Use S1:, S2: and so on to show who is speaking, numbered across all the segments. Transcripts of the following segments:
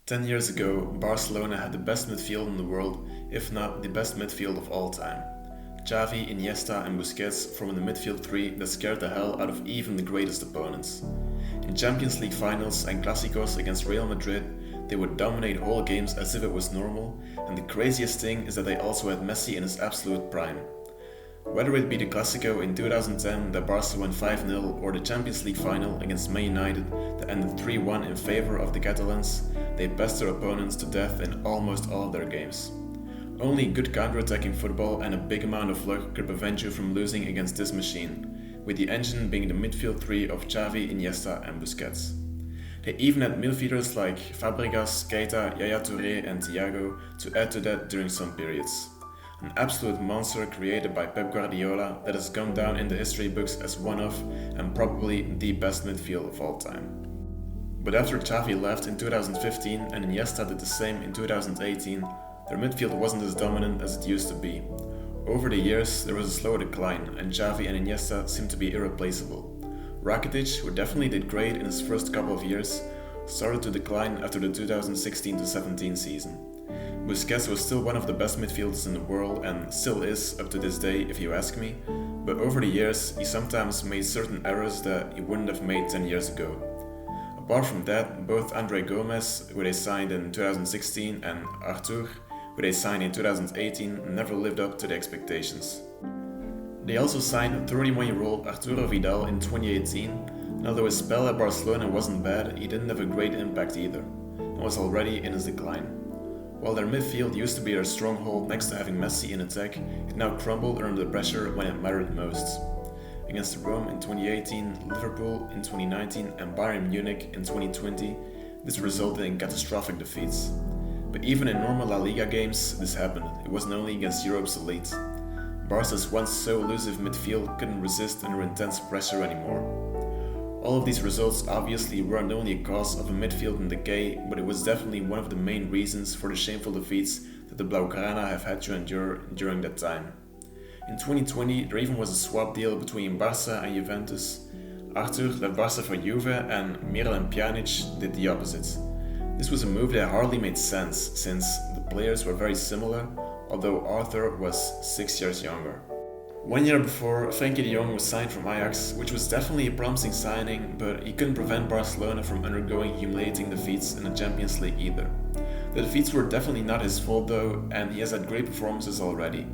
S1: 10 years ago, Barcelona had the best midfield in the world, if not the best midfield of all time. Xavi, Iniesta and Busquets formed the midfield three that scared the hell out of even the greatest opponents. In Champions League finals and Clásicos against Real Madrid, they would dominate whole games as if it was normal, and the craziest thing is that they also had Messi in his absolute prime. Whether it be the Clásico in 2010 that Barca won 5-0 or the Champions League final against Man United that ended 3-1 in favor of the Catalans, they passed their opponents to death in almost all of their games. Only good counter-attacking football and a big amount of luck could prevent you from losing against this machine, with the engine being the midfield three of Xavi, Iniesta and Busquets. They even had midfielders like Fabregas, Keita, Yaya Touré and Thiago to add to that during some periods. An absolute monster created by Pep Guardiola that has gone down in the history books as one of and probably the best midfield of all time. But after Xavi left in 2015 and Iniesta did the same in 2018, their midfield wasn't as dominant as it used to be. Over the years, there was a slow decline and Xavi and Iniesta seemed to be irreplaceable. Rakitic, who definitely did great in his first couple of years, started to decline after the 2016-17 season. Busquets was still one of the best midfielders in the world and still is up to this day if you ask me, but over the years he sometimes made certain errors that he wouldn't have made 10 years ago. Apart from that, both André Gomes, who they signed in 2016, and Arthur, who they signed in 2018, never lived up to the expectations. They also signed 31-year-old Arturo Vidal in 2018, and although his spell at Barcelona wasn't bad, he didn't have a great impact either, and was already in his decline. While their midfield used to be their stronghold next to having Messi in attack, it now crumbled under the pressure when it mattered most. Against Rome in 2018, Liverpool in 2019 and Bayern Munich in 2020, this resulted in catastrophic defeats. But even in normal La Liga games, this happened. It wasn't only against Europe's elite. Barca's once so elusive midfield couldn't resist under intense pressure anymore. All of these results obviously weren't only a cause of a midfield in decay, but it was definitely one of the main reasons for the shameful defeats that the Blaugrana have had to endure during that time. In 2020, there even was a swap deal between Barca and Juventus. Arthur left Barca for Juve and Miralem Pjanic did the opposite. This was a move that hardly made sense since the players were very similar, although Arthur was 6 years younger. 1 year before, Frankie Dion was signed from Ajax, which was definitely a promising signing, but he couldn't prevent Barcelona from undergoing humiliating defeats in the Champions League either. The defeats were definitely not his fault though, and he has had great performances already.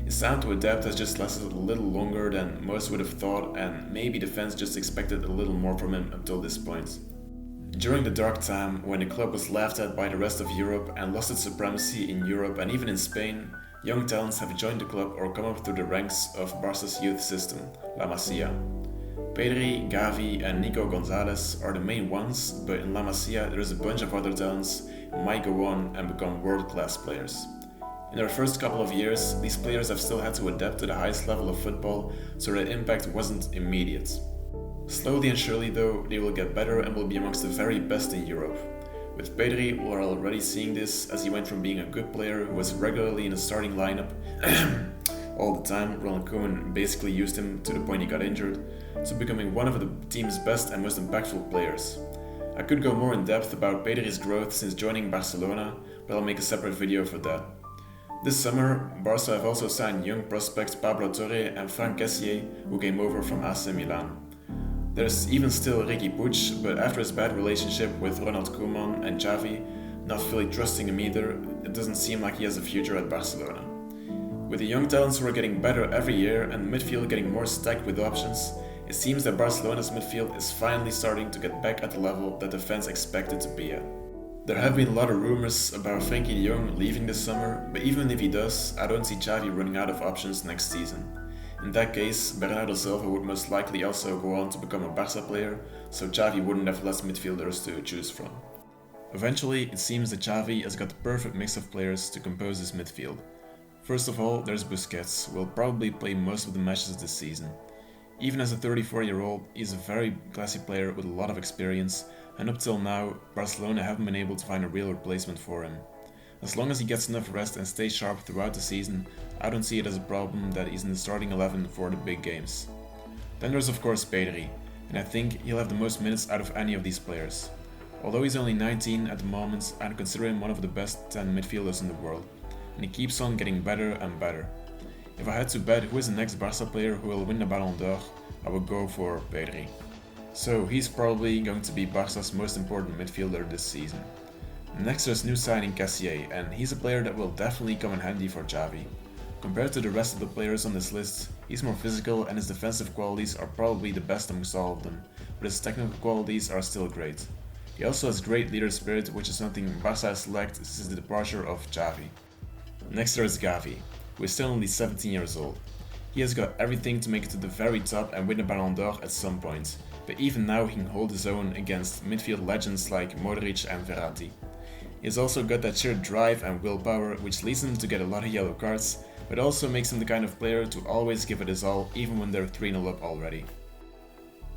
S1: His time to adapt has just lasted a little longer than most would have thought, and maybe the fans just expected a little more from him until this point. During the dark time, when the club was laughed at by the rest of Europe and lost its supremacy in Europe and even in Spain, young talents have joined the club or come up through the ranks of Barca's youth system, La Masia. Pedri, Gavi and Nico Gonzalez are the main ones, but in La Masia there is a bunch of other talents who might go on and become world-class players. In their first couple of years, these players have still had to adapt to the highest level of football, so their impact wasn't immediate. Slowly and surely though, they will get better and will be amongst the very best in Europe. With Pedri, we are already seeing this as he went from being a good player who was regularly in the starting lineup all the time, Ronald Koeman basically used him to the point he got injured, to becoming one of the team's best and most impactful players. I could go more in depth about Pedri's growth since joining Barcelona, but I'll make a separate video for that. This summer, Barca have also signed young prospects Pablo Torre and Franck Kessié, who came over from AC Milan. There's even still Riqui Puig, but after his bad relationship with Ronald Koeman and Xavi, not fully trusting him either, it doesn't seem like he has a future at Barcelona. With the young talents who are getting better every year and the midfield getting more stacked with options, it seems that Barcelona's midfield is finally starting to get back at the level that the fans expect it to be at. There have been a lot of rumors about Frankie Dion leaving this summer, but even if he does, I don't see Xavi running out of options next season. In that case, Bernardo Silva would most likely also go on to become a Barca player, so Xavi wouldn't have less midfielders to choose from. Eventually, it seems that Xavi has got the perfect mix of players to compose his midfield. First of all, there's Busquets, who will probably play most of the matches this season. Even as a 34-year-old, he's a very classy player with a lot of experience, and up till now, Barcelona haven't been able to find a real replacement for him. As long as he gets enough rest and stays sharp throughout the season, I don't see it as a problem that he's in the starting 11 for the big games. Then there's of course Pedri, and I think he'll have the most minutes out of any of these players. Although he's only 19 at the moment, I'd consider him one of the best 10 midfielders in the world, and he keeps on getting better and better. If I had to bet who is the next Barca player who will win the Ballon d'Or, I would go for Pedri. So he's probably going to be Barca's most important midfielder this season. Next there's new signing Cassier, and he's a player that will definitely come in handy for Xavi. Compared to the rest of the players on this list, he's more physical and his defensive qualities are probably the best amongst all of them, but his technical qualities are still great. He also has great leader spirit, which is something Barca has lacked since the departure of Xavi. Next there is Gavi, who is still only 17 years old. He has got everything to make it to the very top and win the Ballon d'Or at some point, but even now he can hold his own against midfield legends like Modric and Verratti. He has also got that sheer drive and willpower, which leads him to get a lot of yellow cards, but also makes him the kind of player to always give it his all even when they're 3-0 up already.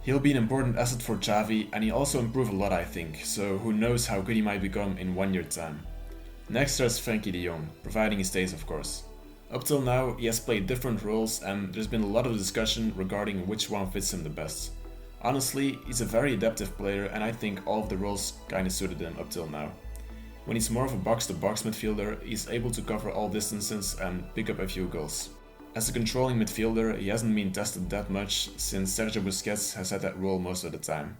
S1: He'll be an important asset for Xavi, and he'll also improve a lot I think, so who knows how good he might become in 1 year's time. Next there's Frankie Dion, providing he stays of course. Up till now he has played different roles and there's been a lot of discussion regarding which one fits him the best. Honestly, he's a very adaptive player and I think all of the roles kinda suited him up till now. When he's more of a box-to-box midfielder, he's able to cover all distances and pick up a few goals. As a controlling midfielder, he hasn't been tested that much since Sergio Busquets has had that role most of the time.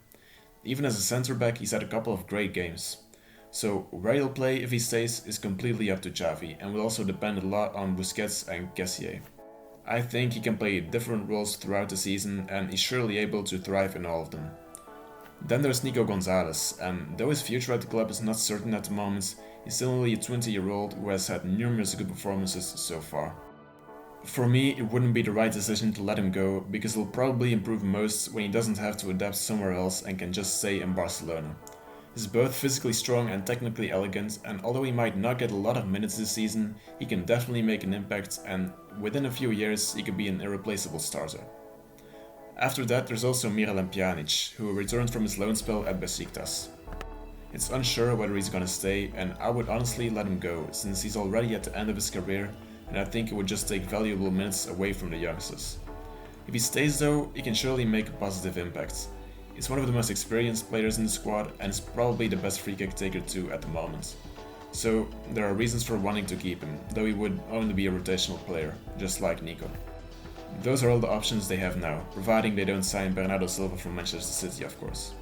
S1: Even as a centre back, he's had a couple of great games. So where he'll play if he stays is completely up to Xavi and will also depend a lot on Busquets and Cassier. I think he can play different roles throughout the season and he's surely able to thrive in all of them. Then there's Nico Gonzalez, and though his future at the club is not certain at the moment, he's still only a 20-year-old who has had numerous good performances so far. For me, it wouldn't be the right decision to let him go, because he'll probably improve most when he doesn't have to adapt somewhere else and can just stay in Barcelona. He's both physically strong and technically elegant, and although he might not get a lot of minutes this season, he can definitely make an impact and within a few years he could be an irreplaceable starter. After that there's also Miralem Pjanic, who returned from his loan spell at Besiktas. It's unsure whether he's gonna stay and I would honestly let him go since he's already at the end of his career and I think it would just take valuable minutes away from the youngsters. If he stays though, he can surely make a positive impact. He's one of the most experienced players in the squad and is probably the best free kick taker too at the moment. So there are reasons for wanting to keep him, though he would only be a rotational player, just like Nico. Those are all the options they have now, providing they don't sign Bernardo Silva from Manchester City of course.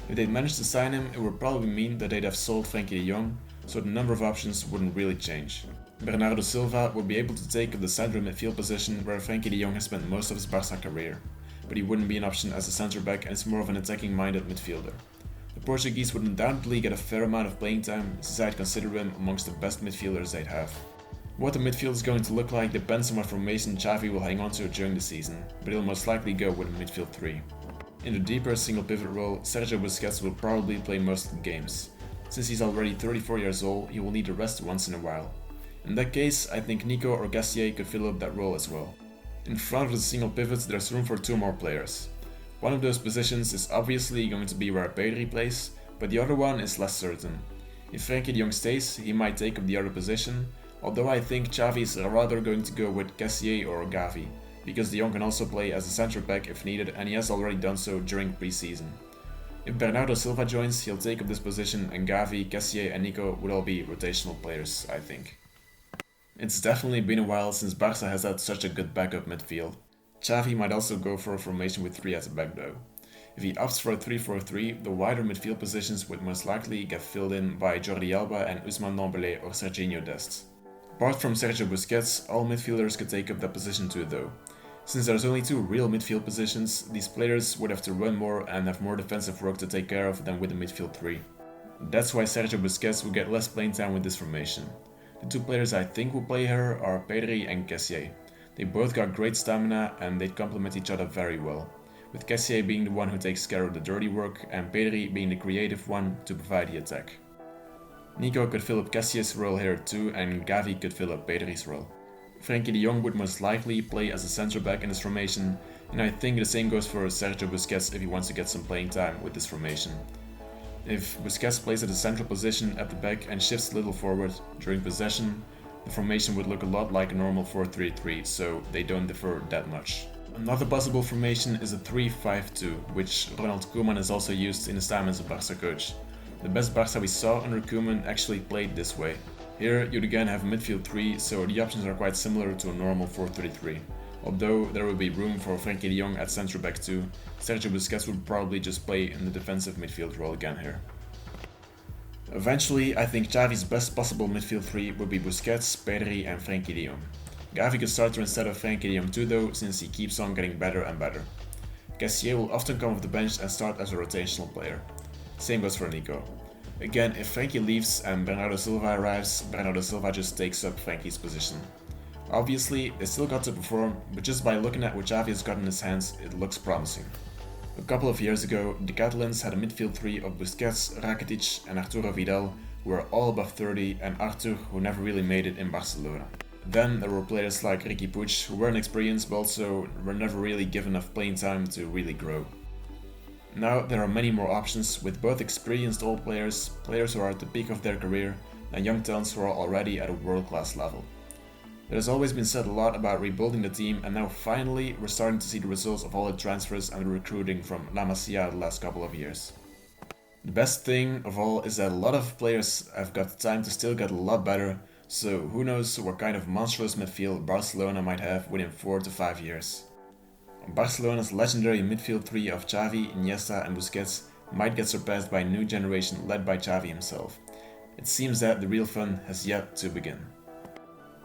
S1: If they'd managed to sign him, it would probably mean that they'd have sold Frankie Dion, so the number of options wouldn't really change. Bernardo Silva would be able to take up the central midfield position where Frankie Dion has spent most of his Barca career, but he wouldn't be an option as a centre back and is more of an attacking-minded midfielder. The Portuguese would undoubtedly get a fair amount of playing time since I'd consider him amongst the best midfielders they'd have. What the midfield is going to look like depends on what formation Xavi will hang on to during the season, but he'll most likely go with a midfield 3. In the deeper single pivot role, Sergio Busquets will probably play most of the games. Since he's already 34 years old, he will need a rest once in a while. In that case, I think Nico or Cassier could fill up that role as well. In front of the single pivots, there's room for 2 more players. One of those positions is obviously going to be where Pedri plays, but the other one is less certain. If Frankie de Jong stays, he might take up the other position, although I think Xavi is rather going to go with Cassier or Gavi, because de Jong can also play as a centre back if needed and he has already done so during pre-season. If Bernardo Silva joins, he'll take up this position and Gavi, Cassier and Nico would all be rotational players, I think. It's definitely been a while since Barca has had such a good backup midfield. Xavi might also go for a formation with 3 at the back though. If he opts for a 3-4-3, the wider midfield positions would most likely get filled in by Jordi Alba and Ousmane Dembélé or Serginho Dest. Apart from Sergio Busquets, all midfielders could take up that position too though. Since there's only 2 real midfield positions, these players would have to run more and have more defensive work to take care of than with a midfield 3. That's why Sergio Busquets will get less playing time with this formation. The 2 players I think will play here are Pedri and Cassier. They both got great stamina and they complement each other very well, with Cassier being the one who takes care of the dirty work and Pedri being the creative one to provide the attack. Nico could fill up Cassier's role here too and Gavi could fill up Pedri's role. Frankie de Jong would most likely play as a centre back in this formation, and I think the same goes for Sergio Busquets if he wants to get some playing time with this formation. If Busquets plays at a central position at the back and shifts a little forward during possession, the formation would look a lot like a normal 4-3-3, so they don't differ that much. Another possible formation is a 3-5-2, which Ronald Koeman has also used in his time as a Barca coach. The best Barça we saw under Koeman actually played this way. Here you'd again have a midfield 3, so the options are quite similar to a normal 4-3-3. Although there would be room for Frankie Dion at centre back too, Sergio Busquets would probably just play in the defensive midfield role again here. Eventually, I think Xavi's best possible midfield 3 would be Busquets, Pedri and Frankie Dion. Gavi could start instead of Frankie Dion too though, since he keeps on getting better and better. Cassier will often come off the bench and start as a rotational player. Same goes for Nico. Again, if Frankie leaves and Bernardo Silva arrives, Bernardo Silva just takes up Frankie's position. Obviously, they still got to perform, but just by looking at what Xavi has got in his hands, it looks promising. A couple of years ago, the Catalans had a midfield 3 of Busquets, Rakitic and Arturo Vidal, who were all above 30, and Artur, who never really made it in Barcelona. Then there were players like Riqui Puig, who weren't experienced but also were never really given enough playing time to really grow. Now there are many more options, with both experienced old players, players who are at the peak of their career, and young talents who are already at a world-class level. There has always been said a lot about rebuilding the team, and now finally we're starting to see the results of all the transfers and the recruiting from La Masia the last couple of years. The best thing of all is that a lot of players have got time to still get a lot better, so who knows what kind of monstrous midfield Barcelona might have within 4 to 5 years. Barcelona's legendary midfield 3 of Xavi, Iniesta and Busquets might get surpassed by a new generation led by Xavi himself. It seems that the real fun has yet to begin.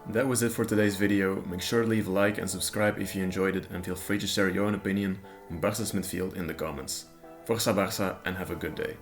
S1: That was it for today's video. Make sure to leave a like and subscribe if you enjoyed it, and feel free to share your own opinion on Barca's midfield in the comments. Força Barça and have a good day.